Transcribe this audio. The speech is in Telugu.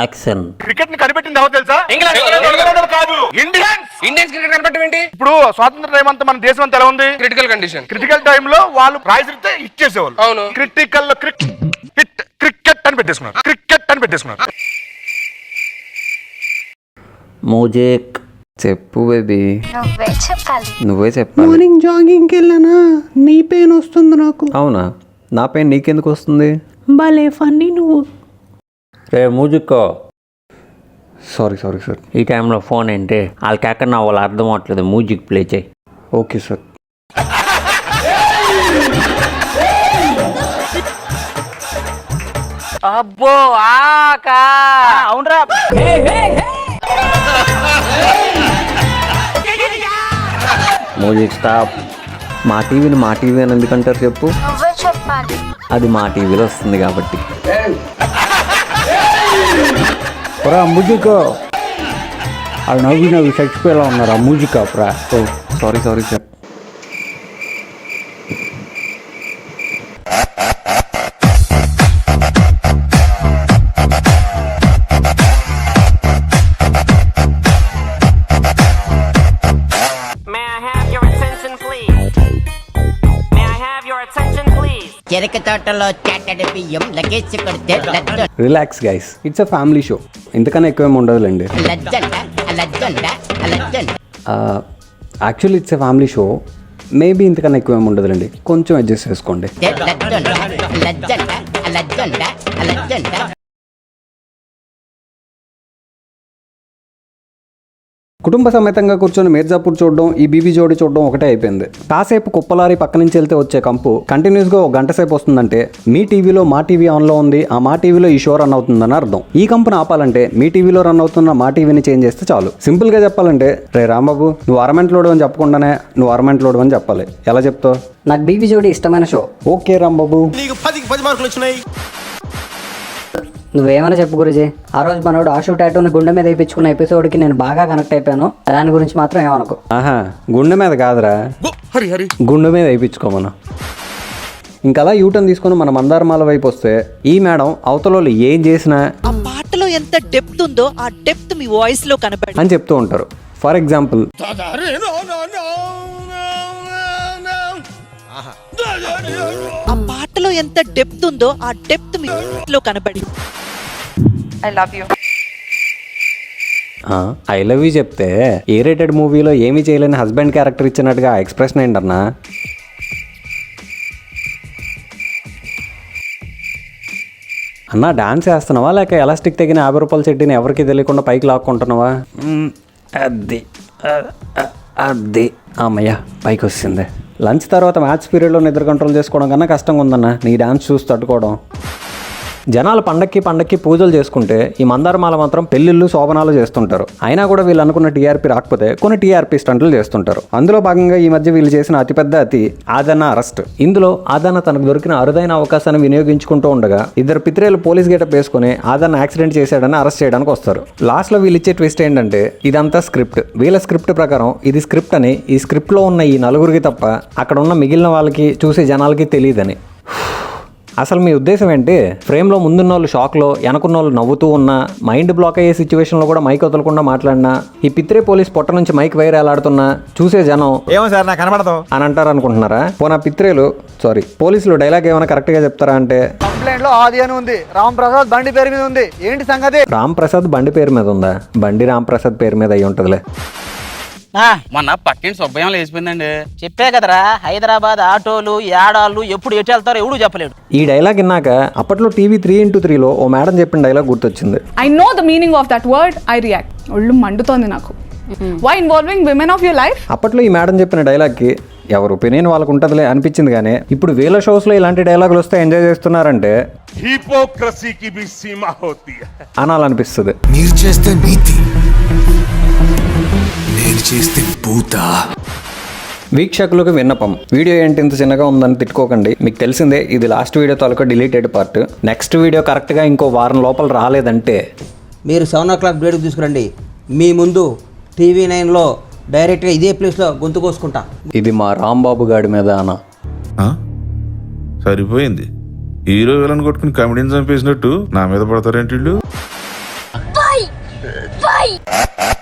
యాక్షన్. క్రికెట్ ని కనిపెట్టింది ఎవరు తెలుసా? ఇంగ్లాండ్ కాదు, ఇండియన్స్ క్రికెట్ కనపడటం ఏంటి? ఇప్పుడు స్వాతంత్ర టైం అంతా మన దేశం అంతా ఎలా ఉంది? Critical condition. క్రిటికల్ టైం లో వాళ్ళు ప్రైజ్ ఇస్తే ఇచ్చేసేవాళ్ళు. అవును. క్రిటికల్ లో క్రికెట్ అని పెట్టేసుకున్నారు. మ్యూజిక్. చెప్పు బేబీ. నువ్వే చెప్పాలి. మార్నింగ్ జాగింగ్కి వెళ్ళానా, నీ పెయిన్ వస్తుంది నాకు. అవునా, నా పెయిన్ నీకెందుకు వస్తుంది? భలే ఫన్నీ నువ్వు. రే మ్యూజిక్. Sorry sir. ఈ టైంలో ఫోన్ ఏంటి? వాళ్ళకి ఎక్కడ నా వాళ్ళు అర్థం అవట్లేదు. మ్యూజిక్ ప్లే చేయి. Okay sir. అబ్బో ఆకా అవునరా. Music stop. మా టీవీని మా టీవీ అని ఎందుకంటారు చెప్పు? నువ్వే చెప్పాలి. అది మా టీవీలో వస్తుంది కాబట్టి. మ్యూజిక్ వాళ్ళు నవ్వి చచ్చిపోయేలా ఉన్నారు. ఆ మ్యూజిక్ అప్పురా. Sorry sir. చెరక తోటలో చెట్టడి బియ్యం లగేజ్ కొడితే relax guys, it's a family show. ఇంతకన్నా ఎక్కువేమి ఉండదులేండి. Actually it's a family show. Maybe ఇంతకన్నా ఎక్కువేమి ఉండదులేండి, కొంచెం అడ్జస్ట్ చేసుకోండి. కుటుంబ సమేతంగా కూర్చొని మిర్జాపూర్ చూడడం, ఈ బీబీ జోడి చూడడం ఒకటే అయిపోయింది. కాసేపు కుప్పలారి పక్క నుంచి వెళ్తే వచ్చే కంపు కంటిన్యూస్గా ఒక గంట సేపు వస్తుందంటే మీ టీవీలో మా టీవీ ఆన్లో ఉంది, ఆ మా టీవీలో ఈ షో రన్ అవుతుందని అర్థం. ఈ కంపును ఆపాలంటే మీ టీవీలో రన్ అవుతున్న మా టీవీని చేంజ్ చేస్తే చాలు. సింపుల్గా చెప్పాలంటే, రే రాంబాబు నువ్వు అరమెంట్లోడు అని చెప్పకుండానే నువ్వు అరమెంట్లోడు అని చెప్పాలి. ఎలా చెప్తావు? నాకు బీబీ జోడి ఇష్టమైన షో. ఓకే రాంబాబు. నీకు 10 మార్కులు వచ్చినాయి. నువ్వేమైనా చెప్పు గురుజీ. ఆ రోజు మనోడు ఆషు టాటూని గుండె మీద వేయించుకున్న ఎపిసోడ్కి నేను బాగా కనెక్ట్ అయిపోయాను. దాని గురించి మాత్రం ఏమనుకో. ఆహా, గుండె మీద కాదురా, గుండె మీద వేయించుకోమను. ఇంకలా యూటర్న్ తీసుకుని మన మందారమాల వైపు వస్తే ఈ మేడం అవతల ఏం చేసినా ఆ పాటలో ఎంత డెప్త్ ఉందో ఆ డెప్త్ మీ వాయిస్ లో కనబడి అని చెప్తూ ఉంటారు. ఫర్ ఎగ్జాంపుల్, ఆ పాటలో ఎంత డెప్త్ ఉందో ఆ డెప్త్ మీ వాయిస్ లో కనబడి I love you. I love you చెప్తే ఏ రేటెడ్ మూవీలో ఏమీ చేయలేని హస్బెండ్ క్యారెక్టర్ ఇచ్చినట్టుగా ఎక్స్ప్రెషన్ ఏంటన్నా? అన్నా డాన్స్ వేస్తున్నావా లేక ఎలాస్టిక్ తెగిన 50 రూపాయల చెడ్డీని ఎవరికి తెలియకుండా పైకి లాక్కుంటున్నావా? అది అమ్మయ్య పైకి వస్తుంది. లంచ్ తర్వాత మ్యాథ్స్ పీరియడ్లో నిద్ర కంట్రోల్ చేసుకోవడం కన్నా కష్టంగా ఉందన్న నీ డాన్స్ చూసి తట్టుకోవడం. జనాలు పండక్కి పూజలు చేసుకుంటే ఈ మందారమాల మాత్రం పెళ్లిళ్ళు శోభనాలు చేస్తుంటారు. అయినా కూడా వీళ్ళు అనుకున్న టీఆర్పీ రాకపోతే కొన్ని టీఆర్పీ స్టంట్లు చేస్తుంటారు. అందులో భాగంగా ఈ మధ్య వీళ్ళు చేసిన అతిపెద్ద ఆదన్న అరెస్ట్. ఇందులో ఆదన్న తనకు దొరికిన అరుదైన అవకాశాన్ని వినియోగించుకుంటూ ఉండగా ఇద్దరు పిత్రేలు పోలీస్ గెటప్ వేసుకుని ఆదన్న యాక్సిడెంట్ చేశాడని అరెస్ట్ చేయడానికి వస్తారు. లాస్ట్ లో వీళ్ళు ఇచ్చే ట్విస్ట్ ఏంటంటే ఇదంతా స్క్రిప్ట్. వీళ్ళ స్క్రిప్ట్ ప్రకారం ఇది స్క్రిప్ట్ అని, ఈ స్క్రిప్ట్ లో ఉన్న ఈ నలుగురికి తప్ప అక్కడ ఉన్న మిగిలిన వాళ్ళకి చూసే జనాలకి తెలియదని. అసలు మీ ఉద్దేశం ఏంటి? ఫ్రేమ్లో ముందున్న వాళ్ళు షాక్లో, వెనకున్న వాళ్ళు నవ్వుతూ ఉన్నా, మైండ్ బ్లాక్ అయ్యే సిచ్యువేషన్లో కూడా మైక్ వదలకుండా మాట్లాడినా, ఈ పిత్రే పోలీస్ పొట్ట నుంచి మైక్ వైర్ ఎలాడుతున్నా చూసే జనం ఏమో సార్ నాకు కనబడదు అని అంటారు అనుకుంటున్నారా? పోనా పోలీసులు డైలాగ్ ఏమైనా కరెక్ట్గా చెప్తారా అంటే, కంప్లైంట్ లో ఆది అని ఉంది, రామ్ ప్రసాద్ బండి పేరు మీద ఉంది, ఏంటి సంగతి? రామ్ ప్రసాద్ బండి పేరు మీద ఉందా? బండి రామ్ ప్రసాద్ పేరు మీద అయ్యి ఉంటుందిలే. మొన్న పట్టింటి సుబ్బయ్యం లేచిపోయిందండి. చెప్పే కదరా, హైదరాబాద్ ఆటోలు ఏడాళ్ళు ఎప్పుడు ఎటు వెళ్తారో ఎవడు చెప్పలేడు. ఈ డైలాగ్ విన్నాక అప్పట్లో టీవీ 3x3లో ఓ మేడం చెప్పిన డైలాగ్ గుర్తొచ్చింది. I know the meaning of that word, I react. ఒళ్ళు మండుతోంది నాకు. Why involving women of your life? అప్పట్లో ఈ మేడం చెప్పిన డైలాగ్కి ఎవరు ఒపీనియన్ వాళ్ళకు ఉంటుందిలే అనిపించింది. కానీ ఇప్పుడు వీళ్ళ షోస్లో ఇలాంటి డైలాగులు వస్తే ఎంజాయ్ చేస్తున్నారంటే హిపోక్రసీకి భీ సీమా హోతీ హై అనాలనిపిస్తుంది. మీరు చేస్తే నీతి, నేను చేస్తే పూత. వీక్షకులకు విన్నపం, వీడియో ఏంటి ఇంత చిన్నగా ఉందని తిట్టుకోకండి. మీకు తెలిసిందే ఇది లాస్ట్ వీడియో తాలూకా డిలీటెడ్ పార్ట్. నెక్స్ట్ వీడియో కరెక్ట్గా ఇంకో వారం లోపల రాలేదంటే మీరు 7 o'clock బ్లేడ్ తీసుకురండి. మీ ముందు TV9లో డైరెక్ట్గా ఇదే ప్లేస్లో గొంతు కోసుకుంటా. ఇది మా రాంబాబు గాడి మీద అనా. సరిపోయింది. హీరో విలన్ కొట్టుకుని కమెడీని చంపేసినట్టు నా మీద పడతారేంటి? Why?